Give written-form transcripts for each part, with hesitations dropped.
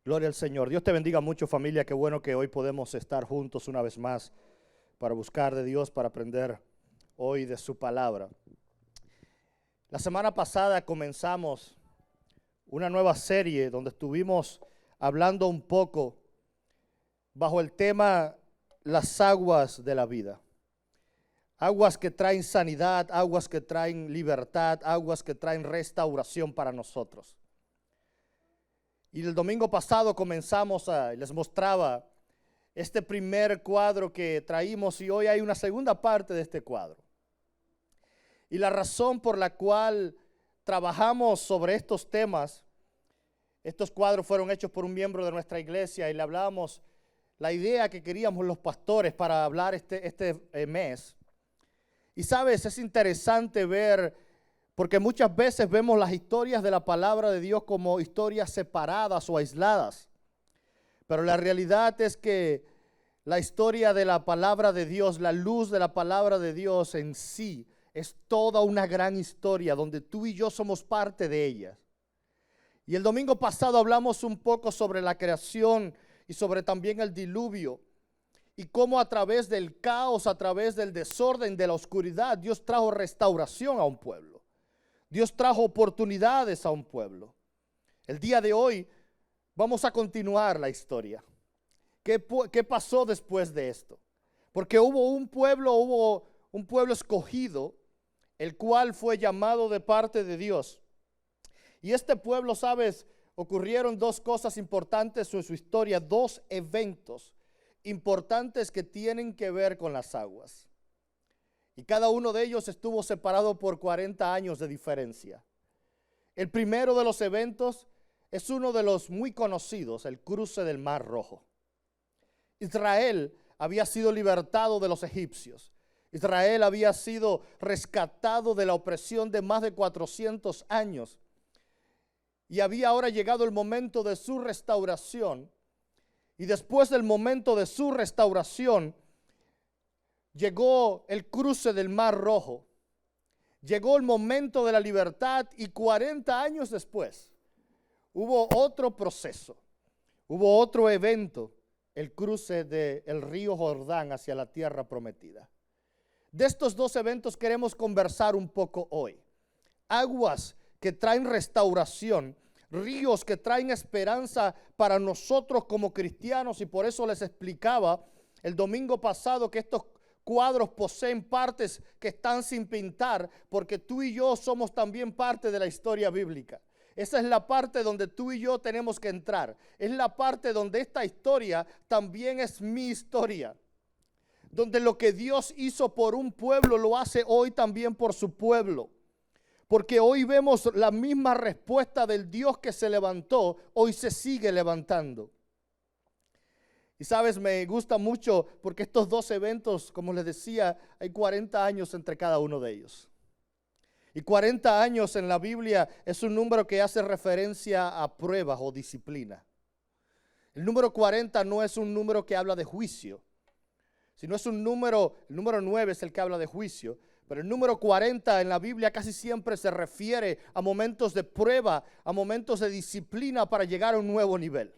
Gloria al Señor. Dios te bendiga mucho, familia. Qué bueno que hoy podemos estar juntos una vez más para buscar de Dios, para aprender hoy de su palabra. La semana pasada comenzamos una nueva serie donde estuvimos hablando un poco bajo el tema las aguas de la vida. Aguas que traen sanidad, aguas que traen libertad, aguas que traen restauración para nosotros. Y el domingo pasado les mostraba este primer cuadro que traímos y hoy hay una segunda parte de este cuadro. Y la razón por la cual trabajamos sobre estos temas, estos cuadros fueron hechos por un miembro de nuestra iglesia y le hablábamos la idea que queríamos los pastores para hablar este mes. Y sabes, es interesante ver, porque muchas veces vemos las historias de la palabra de Dios como historias separadas o aisladas. Pero la realidad es que la historia de la palabra de Dios, la luz de la palabra de Dios en sí, es toda una gran historia donde tú y yo somos parte de ella. Y el domingo pasado hablamos un poco sobre la creación y sobre también el diluvio. Y cómo a través del caos, a través del desorden, de la oscuridad, Dios trajo restauración a un pueblo. Dios trajo oportunidades a un pueblo. El día de hoy vamos a continuar la historia. ¿Qué pasó después de esto? Porque hubo un pueblo escogido, el cual fue llamado de parte de Dios. Y este pueblo, sabes, ocurrieron dos cosas importantes en su historia, dos eventos importantes que tienen que ver con las aguas. Y cada uno de ellos estuvo separado por 40 años de diferencia. El primero de los eventos es uno de los muy conocidos, el cruce del Mar Rojo. Israel había sido libertado de los egipcios. Israel había sido rescatado de la opresión de más de 400 años. Y había ahora llegado el momento de su restauración. Y después del momento de su restauración, llegó el cruce del Mar Rojo. Llegó el momento de la libertad y 40 años después hubo otro proceso, hubo otro evento, el cruce del río Jordán hacia la tierra prometida. De estos dos eventos queremos conversar un poco hoy. Aguas que traen restauración, ríos que traen esperanza para nosotros como cristianos, y por eso les explicaba el domingo pasado que estos cuadros poseen partes que están sin pintar, porque tú y yo somos también parte de la historia bíblica. Esa es la parte donde tú y yo tenemos que entrar. Es la parte donde esta historia también es mi historia. Donde lo que Dios hizo por un pueblo lo hace hoy también por su pueblo. Porque hoy vemos la misma respuesta del Dios que se levantó, hoy se sigue levantando. Y sabes, me gusta mucho porque estos dos eventos, como les decía, hay 40 años entre cada uno de ellos. Y 40 años en la Biblia es un número que hace referencia a pruebas o disciplina. El número 40 no es un número que habla de juicio, sino es el número 9 es el que habla de juicio. Pero el número 40 en la Biblia casi siempre se refiere a momentos de prueba, a momentos de disciplina para llegar a un nuevo nivel,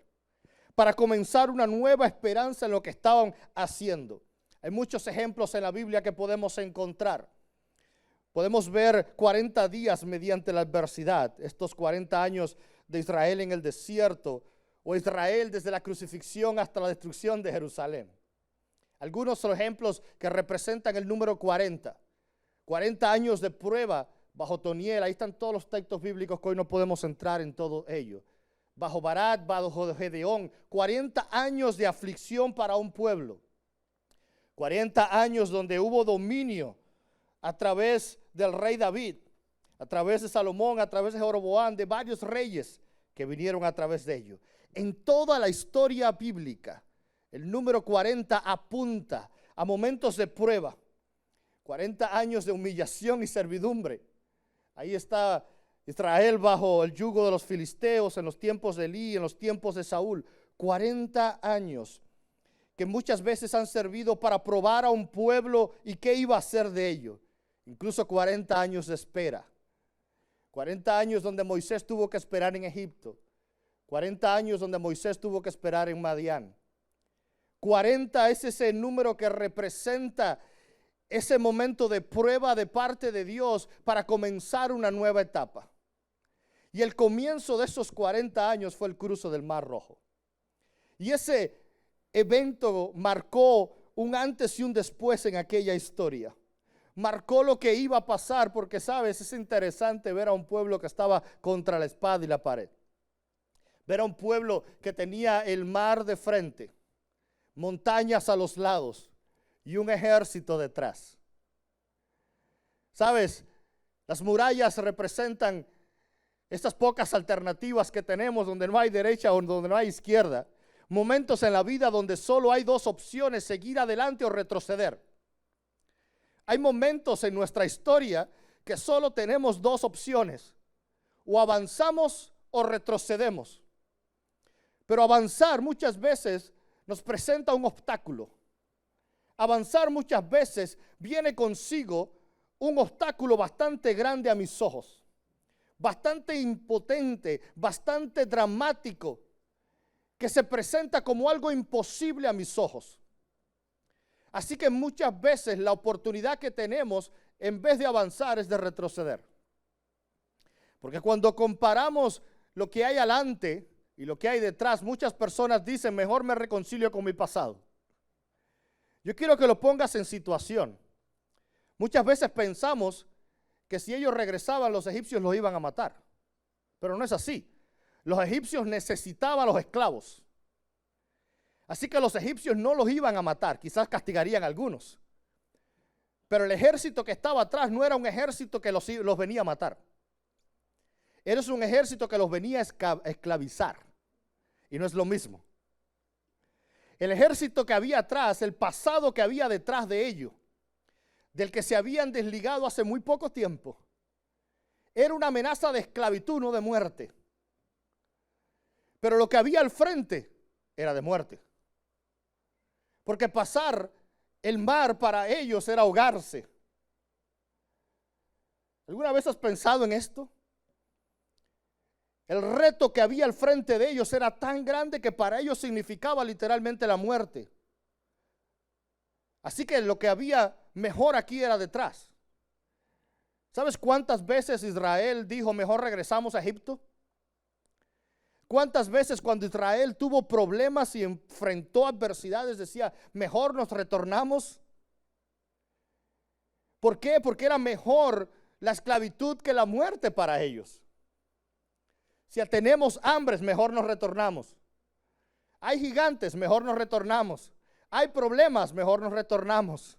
para comenzar una nueva esperanza en lo que estaban haciendo. Hay muchos ejemplos en la Biblia que podemos encontrar. Podemos ver 40 días mediante la adversidad, estos 40 años de Israel en el desierto, o Israel desde la crucifixión hasta la destrucción de Jerusalén. Algunos son ejemplos que representan el número 40. 40 años de prueba bajo Otoniel, ahí están todos los textos bíblicos que hoy no podemos entrar en todo ello. Bajo Barak, bajo Gedeón, 40 años de aflicción para un pueblo. 40 años donde hubo dominio a través del rey David, a través de Salomón, a través de Jeroboam, de varios reyes que vinieron a través de ello. En toda la historia bíblica, el número 40 apunta a momentos de prueba. 40 años de humillación y servidumbre. Ahí está Israel bajo el yugo de los filisteos en los tiempos de Elí, en los tiempos de Saúl. 40 años que muchas veces han servido para probar a un pueblo y qué iba a hacer de ello. Incluso 40 años de espera. 40 años donde Moisés tuvo que esperar en Egipto. 40 años donde Moisés tuvo que esperar en Madián. 40 es ese número que representa ese momento de prueba de parte de Dios para comenzar una nueva etapa. Y el comienzo de esos 40 años fue el cruce del Mar Rojo. Y ese evento marcó un antes y un después en aquella historia. Marcó lo que iba a pasar, porque sabes, es interesante ver a un pueblo que estaba contra la espada y la pared. Ver a un pueblo que tenía el mar de frente, montañas a los lados y un ejército detrás. Sabes, las murallas representan estas pocas alternativas que tenemos donde no hay derecha o donde no hay izquierda. Momentos en la vida donde solo hay dos opciones, seguir adelante o retroceder. Hay momentos en nuestra historia que solo tenemos dos opciones, o avanzamos o retrocedemos. Pero avanzar muchas veces nos presenta un obstáculo. Avanzar muchas veces viene consigo un obstáculo bastante grande a mis ojos, bastante impotente, bastante dramático, que se presenta como algo imposible a mis ojos. Así que muchas veces la oportunidad que tenemos, en vez de avanzar, es de retroceder. Porque cuando comparamos lo que hay adelante y lo que hay detrás, muchas personas dicen, mejor me reconcilio con mi pasado. Yo quiero que lo pongas en situación. Muchas veces pensamos que si ellos regresaban, los egipcios los iban a matar. Pero no es así. Los egipcios necesitaban a los esclavos. Así que los egipcios no los iban a matar, quizás castigarían a algunos. Pero el ejército que estaba atrás no era un ejército que los venía a matar. Era un ejército que los venía a esclavizar. Y no es lo mismo. El ejército que había atrás, el pasado que había detrás de ellos, del que se habían desligado hace muy poco tiempo, era una amenaza de esclavitud, no de muerte. Pero lo que había al frente era de muerte. Porque pasar el mar para ellos era ahogarse. ¿Alguna vez has pensado en esto? El reto que había al frente de ellos era tan grande que para ellos significaba literalmente la muerte. Así que lo que había mejor aquí era detrás. ¿Sabes cuántas veces Israel dijo, mejor regresamos a Egipto? ¿Cuántas veces cuando Israel tuvo problemas y enfrentó adversidades decía, mejor nos retornamos? ¿Por qué? Porque era mejor la esclavitud que la muerte para ellos. Si tenemos hambres, mejor nos retornamos. Hay gigantes, mejor nos retornamos. Hay problemas, mejor nos retornamos.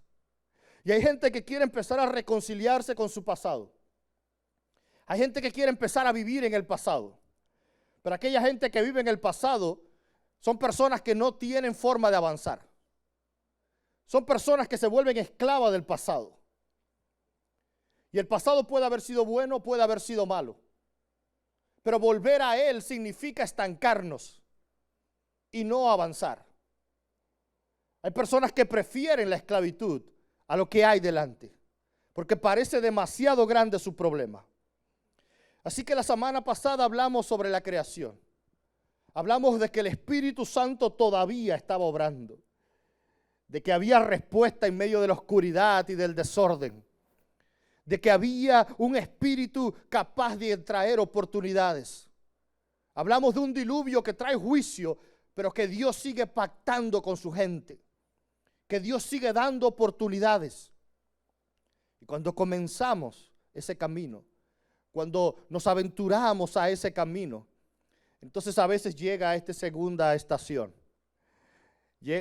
Y hay gente que quiere empezar a reconciliarse con su pasado. Hay gente que quiere empezar a vivir en el pasado. Pero aquella gente que vive en el pasado son personas que no tienen forma de avanzar. Son personas que se vuelven esclavas del pasado. Y el pasado puede haber sido bueno, puede haber sido malo. Pero volver a él significa estancarnos y no avanzar. Hay personas que prefieren la esclavitud a lo que hay delante, porque parece demasiado grande su problema. Así que la semana pasada hablamos sobre la creación. Hablamos de que el Espíritu Santo todavía estaba obrando, de que había respuesta en medio de la oscuridad y del desorden, de que había un espíritu capaz de traer oportunidades. Hablamos de un diluvio que trae juicio, pero que Dios sigue pactando con su gente, que Dios sigue dando oportunidades. Y cuando comenzamos ese camino, cuando nos aventuramos a ese camino, entonces a veces llega a esta segunda estación.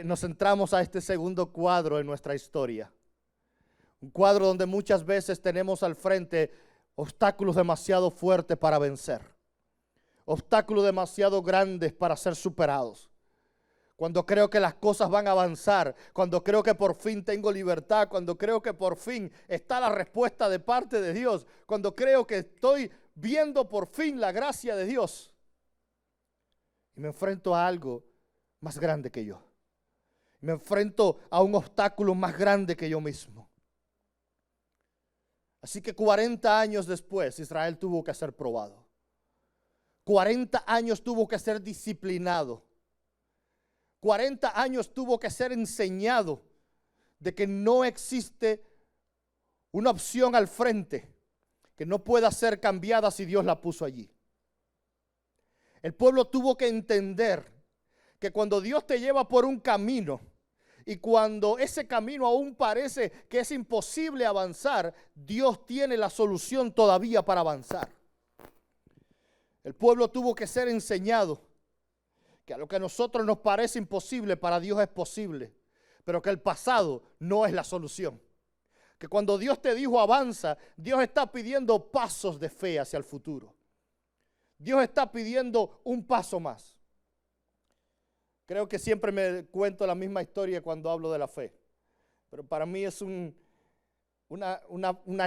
Nos entramos a este segundo cuadro en nuestra historia. Un cuadro donde muchas veces tenemos al frente obstáculos demasiado fuertes para vencer. Obstáculos demasiado grandes para ser superados. Cuando creo que las cosas van a avanzar, cuando creo que por fin tengo libertad, cuando creo que por fin está la respuesta de parte de Dios, cuando creo que estoy viendo por fin la gracia de Dios, y me enfrento a algo más grande que yo. Me enfrento a un obstáculo más grande que yo mismo. Así que 40 años después, Israel tuvo que ser probado. 40 años tuvo que ser disciplinado. 40 años tuvo que ser enseñado de que no existe una opción al frente que no pueda ser cambiada si Dios la puso allí. El pueblo tuvo que entender que cuando Dios te lleva por un camino y cuando ese camino aún parece que es imposible avanzar, Dios tiene la solución todavía para avanzar. El pueblo tuvo que ser enseñado que a lo que a nosotros nos parece imposible, para Dios es posible, pero que el pasado no es la solución. Que cuando Dios te dijo avanza, Dios está pidiendo pasos de fe hacia el futuro. Dios está pidiendo un paso más. Creo que siempre me cuento la misma historia cuando hablo de la fe, pero para mí es una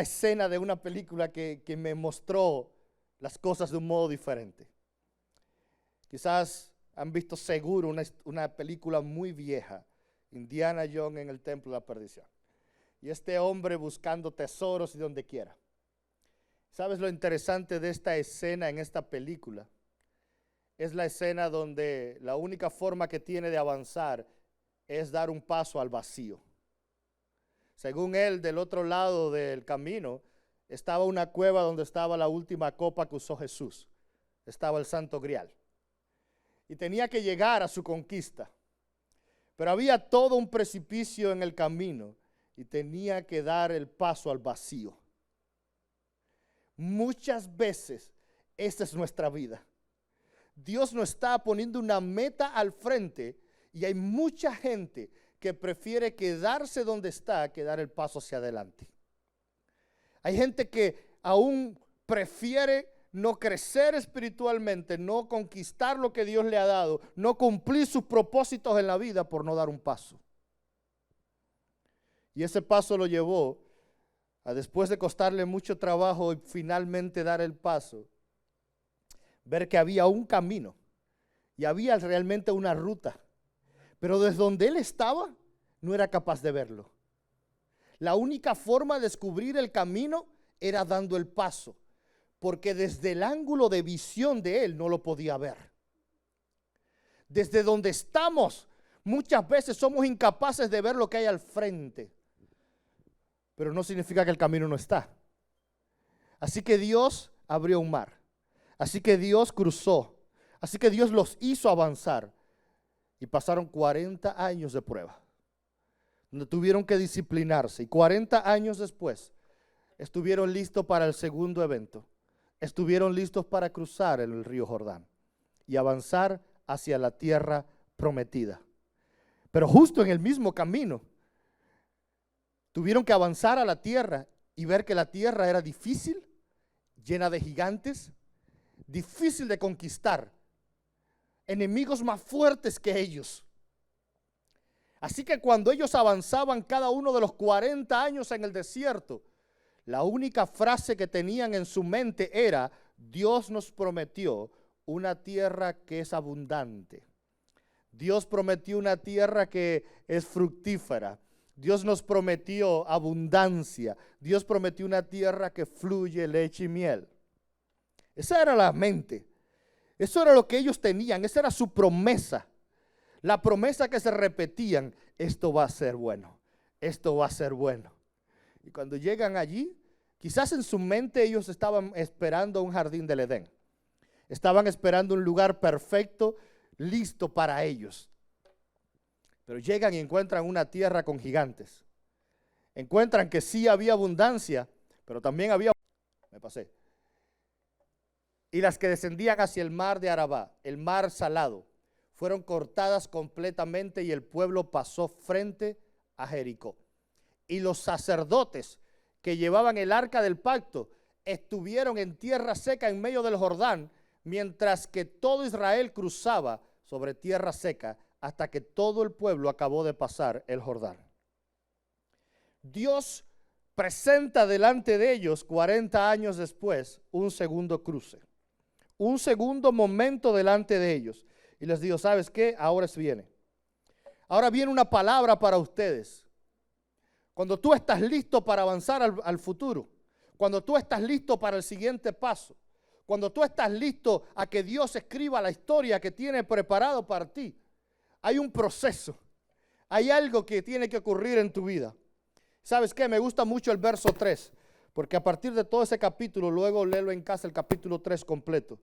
escena de una película que me mostró las cosas de un modo diferente. Quizás han visto seguro una película muy vieja, Indiana Jones en el Templo de la Perdición. Y este hombre buscando tesoros y donde quiera. ¿Sabes lo interesante de esta escena en esta película? Es la escena donde la única forma que tiene de avanzar es dar un paso al vacío. Según él, del otro lado del camino estaba una cueva donde estaba la última copa que usó Jesús. Estaba el Santo Grial. Y tenía que llegar a su conquista. Pero había todo un precipicio en el camino y tenía que dar el paso al vacío. Muchas veces esta es nuestra vida. Dios nos está poniendo una meta al frente y hay mucha gente que prefiere quedarse donde está que dar el paso hacia adelante. Hay gente que aún prefiere no crecer espiritualmente, no conquistar lo que Dios le ha dado, no cumplir sus propósitos en la vida por no dar un paso. Y ese paso lo llevó a, después de costarle mucho trabajo y finalmente dar el paso, ver que había un camino y había realmente una ruta, pero desde donde él estaba no era capaz de verlo. La única forma de descubrir el camino era dando el paso, porque desde el ángulo de visión de él no lo podía ver. Desde donde estamos, muchas veces somos incapaces de ver lo que hay al frente, pero no significa que el camino no está. Así que Dios abrió un mar. Así que Dios cruzó, así que Dios los hizo avanzar y pasaron 40 años de prueba, donde tuvieron que disciplinarse y 40 años después estuvieron listos para el segundo evento, estuvieron listos para cruzar el río Jordán y avanzar hacia la tierra prometida. Pero justo en el mismo camino tuvieron que avanzar a la tierra y ver que la tierra era difícil, llena de gigantes, difícil de conquistar, enemigos más fuertes que ellos. Así que cuando ellos avanzaban cada uno de los 40 años en el desierto, la única frase que tenían en su mente era: Dios nos prometió una tierra que es abundante. Dios prometió una tierra que es fructífera. Dios nos prometió abundancia. Dios prometió una tierra que fluye leche y miel. Esa era la mente. Eso era lo que ellos tenían. Esa era su promesa. La promesa que se repetían: esto va a ser bueno. Esto va a ser bueno. Y cuando llegan allí, quizás en su mente ellos estaban esperando un jardín del Edén. Estaban esperando un lugar perfecto, listo para ellos. Pero llegan y encuentran una tierra con gigantes. Encuentran que sí había abundancia, pero también había... Y las que descendían hacia el mar de Arabá, el mar salado, fueron cortadas completamente y el pueblo pasó frente a Jericó. Y los sacerdotes que llevaban el arca del pacto estuvieron en tierra seca en medio del Jordán, mientras que todo Israel cruzaba sobre tierra seca hasta que todo el pueblo acabó de pasar el Jordán. Dios presenta delante de ellos 40 años después un segundo cruce, un segundo momento delante de ellos. Y les digo: ¿sabes qué? Ahora viene. Ahora viene una palabra para ustedes. Cuando tú estás listo para avanzar al futuro, cuando tú estás listo para el siguiente paso, cuando tú estás listo a que Dios escriba la historia que tiene preparado para ti, hay un proceso. Hay algo que tiene que ocurrir en tu vida. ¿Sabes qué? Me gusta mucho el verso 3, porque a partir de todo ese capítulo, luego léelo en casa el capítulo 3 completo.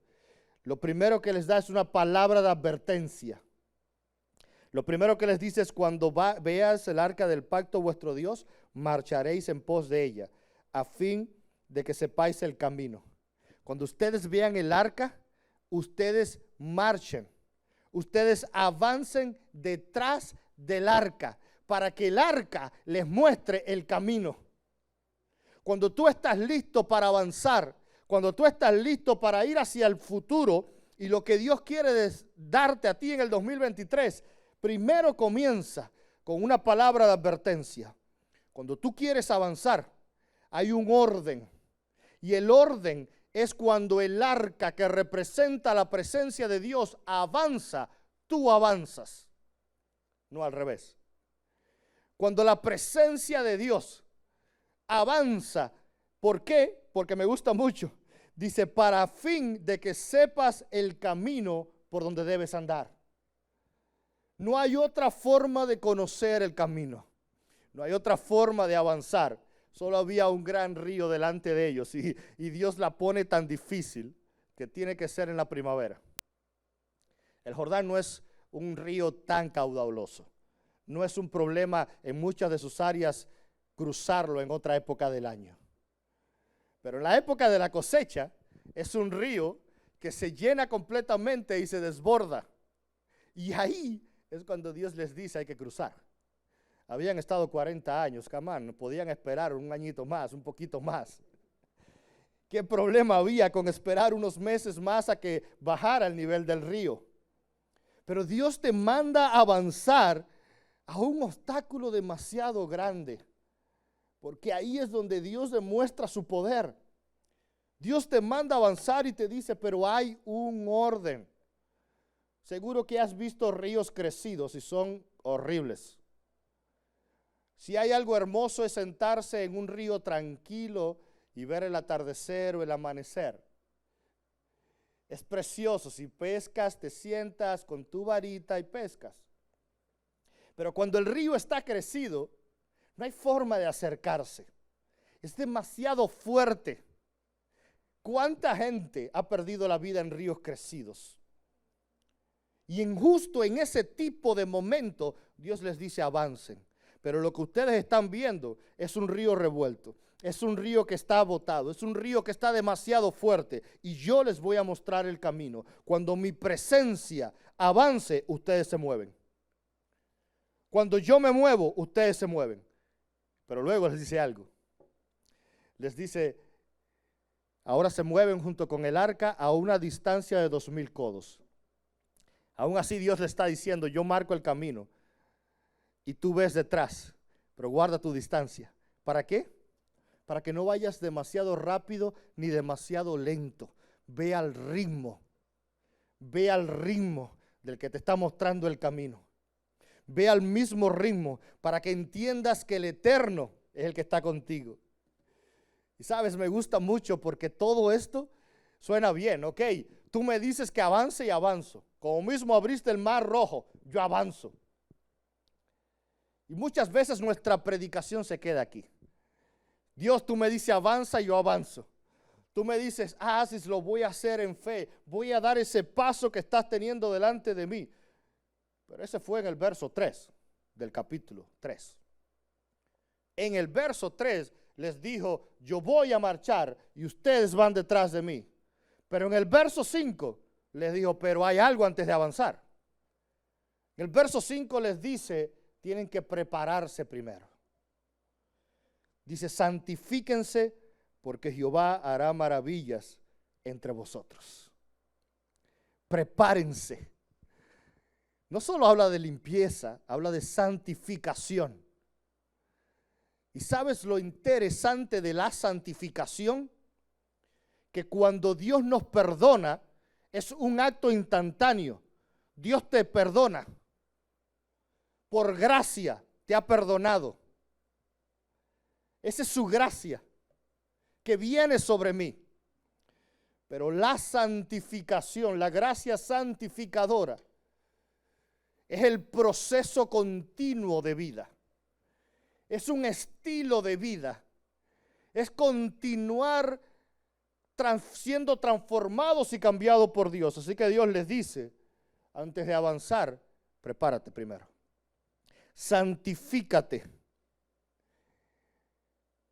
Lo primero que les da es una palabra de advertencia. Lo primero que les dice es: cuando veas el arca del pacto vuestro Dios, marcharéis en pos de ella, a fin de que sepáis el camino. Cuando ustedes vean el arca, ustedes marchen, ustedes avancen detrás del arca, para que el arca les muestre el camino. Cuando tú estás listo para avanzar, cuando tú estás listo para ir hacia el futuro y lo que Dios quiere darte a ti en el 2023, primero comienza con una palabra de advertencia. Cuando tú quieres avanzar, hay un orden, y el orden es cuando el arca, que representa la presencia de Dios, avanza, tú avanzas, no al revés. Cuando la presencia de Dios avanza, ¿por qué? Porque me gusta mucho. Dice: para fin de que sepas el camino por donde debes andar. No hay otra forma de conocer el camino. No hay otra forma de avanzar. Solo había un gran río delante de ellos y Dios la pone tan difícil que tiene que ser en la primavera. El Jordán no es un río tan caudaloso. No es un problema en muchas de sus áreas cruzarlo en otra época del año. Pero en la época de la cosecha es un río que se llena completamente y se desborda. Y ahí es cuando Dios les dice: hay que cruzar. Habían estado 40 años, camán, podían esperar un añito más, un poquito más. ¿Qué problema había con esperar unos meses más a que bajara el nivel del río? Pero Dios te manda a avanzar a un obstáculo demasiado grande, porque ahí es donde Dios demuestra su poder. Dios te manda a avanzar y te dice: pero hay un orden. Seguro que has visto ríos crecidos y son horribles. Si hay algo hermoso es sentarse en un río tranquilo y ver el atardecer o el amanecer. Es precioso. Si pescas, te sientas con tu varita y pescas. Pero cuando el río está crecido, no hay forma de acercarse. Es demasiado fuerte. ¿Cuánta gente ha perdido la vida en ríos crecidos? Y justo en ese tipo de momento, Dios les dice: avancen. Pero lo que ustedes están viendo es un río revuelto, es un río que está botado, es un río que está demasiado fuerte, y yo les voy a mostrar el camino. Cuando mi presencia avance, ustedes se mueven. Cuando yo me muevo, ustedes se mueven. Pero luego les dice algo. Les dice: ahora se mueven junto con el arca a una distancia de 2000 codos. Aún así Dios le está diciendo: yo marco el camino y tú ves detrás, pero guarda tu distancia. ¿Para qué? Para que no vayas demasiado rápido ni demasiado lento. Ve al ritmo del que te está mostrando el camino. Ve al mismo ritmo para que entiendas que el Eterno es el que está contigo. Y sabes, me gusta mucho porque todo esto suena bien, ok. Tú me dices que avance y avanzo. Como mismo abriste el mar rojo, yo avanzo. Y muchas veces nuestra predicación se queda aquí. Dios, tú me dices avanza y yo avanzo. Tú me dices, si lo voy a hacer en fe. Voy a dar ese paso que estás teniendo delante de mí. Pero ese fue en el verso 3 del capítulo 3. En el verso 3 les dijo: yo voy a marchar y ustedes van detrás de mí. Pero en el verso 5 les dijo: pero hay algo antes de avanzar. En el verso 5 les dice: tienen que prepararse primero. Dice: santifíquense porque Jehová hará maravillas entre vosotros. Prepárense. No solo habla de limpieza, habla de santificación. ¿Y sabes lo interesante de la santificación? Que cuando Dios nos perdona, es un acto instantáneo. Dios te perdona. Por gracia te ha perdonado. Esa es su gracia que viene sobre mí. Pero la santificación, la gracia santificadora, es el proceso continuo de vida. Es un estilo de vida. Es continuar siendo transformados y cambiados por Dios. Así que Dios les dice, antes de avanzar, prepárate primero. Santifícate.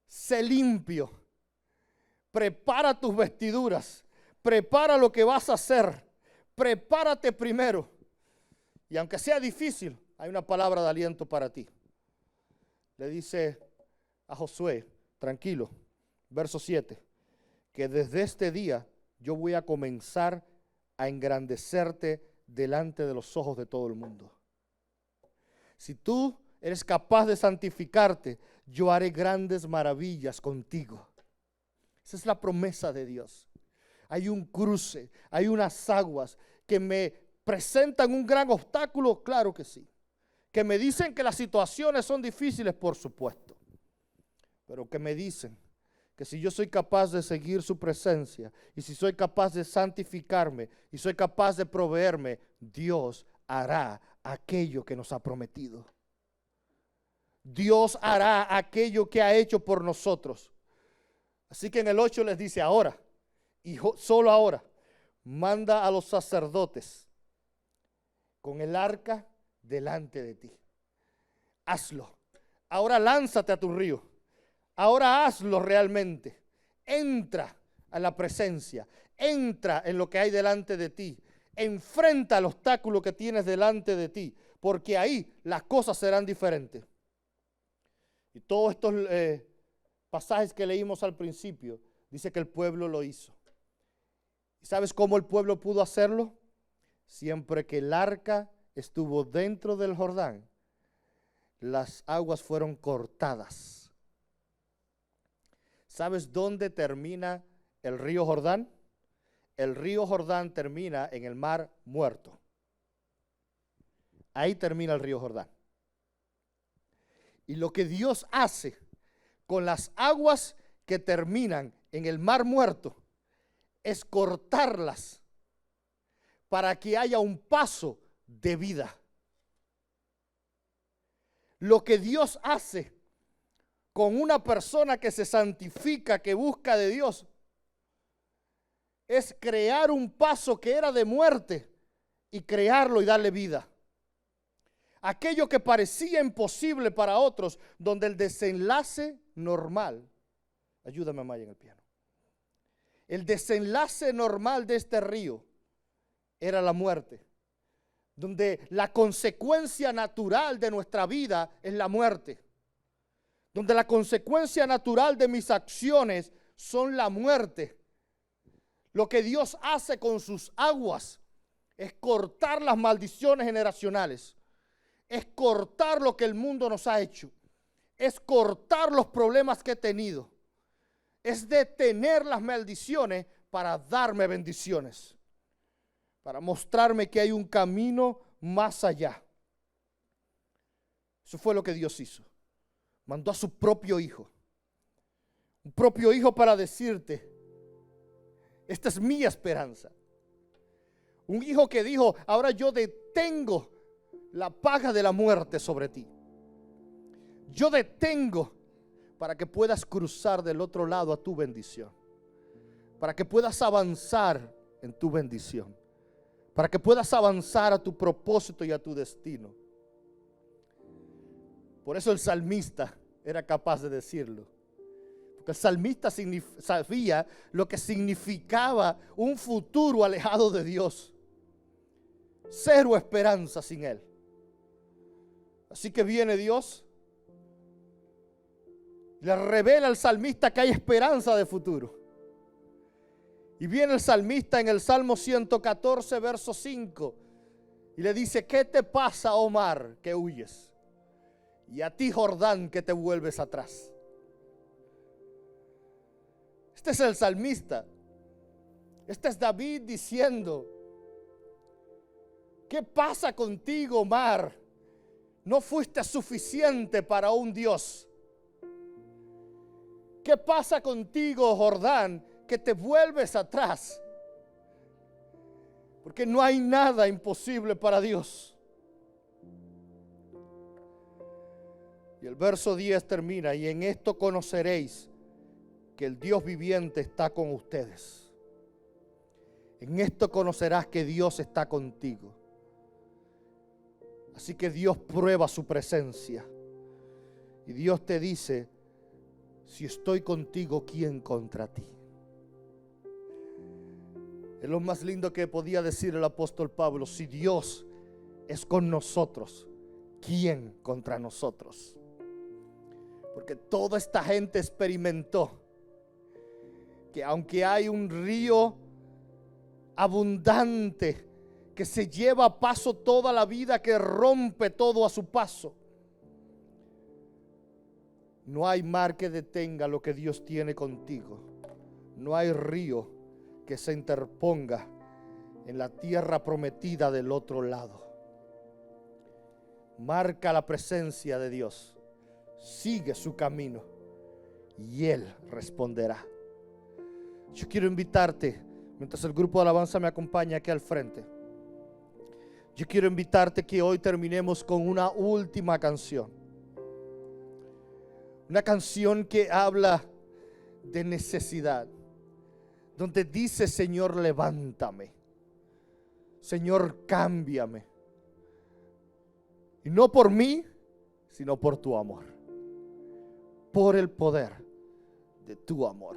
Sé limpio. Prepara tus vestiduras. Prepara lo que vas a hacer. Prepárate primero. Y aunque sea difícil, hay una palabra de aliento para ti. Le dice a Josué, tranquilo, verso 7, que desde este día yo voy a comenzar a engrandecerte delante de los ojos de todo el mundo. Si tú eres capaz de santificarte, yo haré grandes maravillas contigo. Esa es la promesa de Dios. Hay un cruce, hay unas aguas que me presentan un gran obstáculo, claro que sí. Que me dicen que las situaciones son difíciles, por supuesto. Pero que me dicen que si yo soy capaz de seguir su presencia y si soy capaz de santificarme y soy capaz de proveerme, Dios hará aquello que nos ha prometido. Dios hará aquello que ha hecho por nosotros. Así que en el 8 les dice ahora, y solo ahora, manda a los sacerdotes con el arca delante de ti. Hazlo. Ahora lánzate a tu río. Ahora hazlo realmente. Entra a la presencia. Entra en lo que hay delante de ti. Enfrenta el obstáculo que tienes delante de ti. Porque ahí las cosas serán diferentes. Y todos estos pasajes que leímos al principio, dice que el pueblo lo hizo. ¿Y sabes cómo el pueblo pudo hacerlo? Siempre que el arca estuvo dentro del Jordán, las aguas fueron cortadas. ¿Sabes dónde termina el río Jordán? El río Jordán termina en el Mar Muerto. Ahí termina el río Jordán. Y lo que Dios hace con las aguas que terminan en el Mar Muerto es cortarlas para que haya un paso de vida. Lo que Dios hace con una persona que se santifica, que busca de Dios, es crear un paso que era de muerte y crearlo y darle vida. Aquello que parecía imposible para otros, donde el desenlace normal, ayúdame Maya en el piano, el desenlace normal de este río era la muerte, donde la consecuencia natural de nuestra vida es la muerte, donde la consecuencia natural de mis acciones son la muerte. Lo que Dios hace con sus aguas es cortar las maldiciones generacionales, es cortar lo que el mundo nos ha hecho, es cortar los problemas que he tenido, es detener las maldiciones para darme bendiciones, para mostrarme que hay un camino más allá. Eso fue lo que Dios hizo. Mandó a su propio hijo, un propio hijo para decirte, esta es mi esperanza. Un hijo que dijo, ahora yo detengo la paga de la muerte sobre ti. Yo detengo para que puedas cruzar del otro lado a tu bendición, para que puedas avanzar en tu bendición, para que puedas avanzar a tu propósito y a tu destino. Por eso el salmista era capaz de decirlo, porque el salmista sabía lo que significaba un futuro alejado de Dios, cero esperanza sin Él. Así que viene Dios, le revela al salmista que hay esperanza de futuro. Y viene el salmista en el Salmo 114, verso 5, y le dice, ¿qué te pasa, oh mar, que huyes? Y a ti, Jordán, que te vuelves atrás. Este es el salmista. Este es David diciendo, ¿qué pasa contigo, mar? No fuiste suficiente para un Dios. ¿Qué pasa contigo, Jordán, que te vuelves atrás? Porque no hay nada imposible para Dios. Y el verso 10 termina: y en esto conoceréis que el Dios viviente está con ustedes. En esto conocerás que Dios está contigo. Así que Dios prueba su presencia. Y Dios te dice: si estoy contigo, ¿quién contra ti? Es lo más lindo que podía decir el apóstol Pablo. Si Dios es con nosotros, ¿quién contra nosotros? Porque toda esta gente experimentó que aunque hay un río abundante que se lleva a paso toda la vida, que rompe todo a su paso, no hay mar que detenga lo que Dios tiene contigo. No hay río que se interponga en la tierra prometida del otro lado. Marca la presencia de Dios, sigue su camino y Él responderá. Yo quiero invitarte, mientras el grupo de alabanza me acompaña aquí al frente, yo quiero invitarte que hoy terminemos con una última canción. Una canción que habla de necesidad, donde dice: Señor, levántame, Señor, cámbiame. Y no por mí, sino por tu amor, por el poder de tu amor,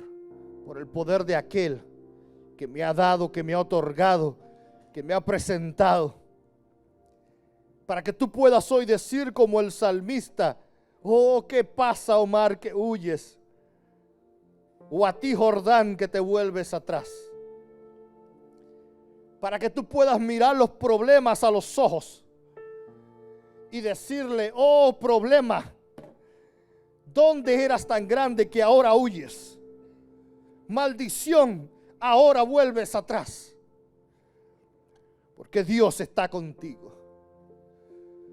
por el poder de aquel que me ha dado, que me ha otorgado, que me ha presentado, para que tú puedas hoy decir como el salmista: oh, ¿qué pasa, Omar, que huyes? O a ti, Jordán, que te vuelves atrás. Para que tú puedas mirar los problemas a los ojos y decirle: oh, problema, ¿dónde eras tan grande que ahora huyes? Maldición, ahora vuelves atrás. Porque Dios está contigo.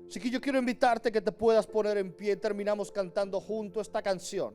Así que yo quiero invitarte que te puedas poner en pie. Terminamos cantando juntos esta canción.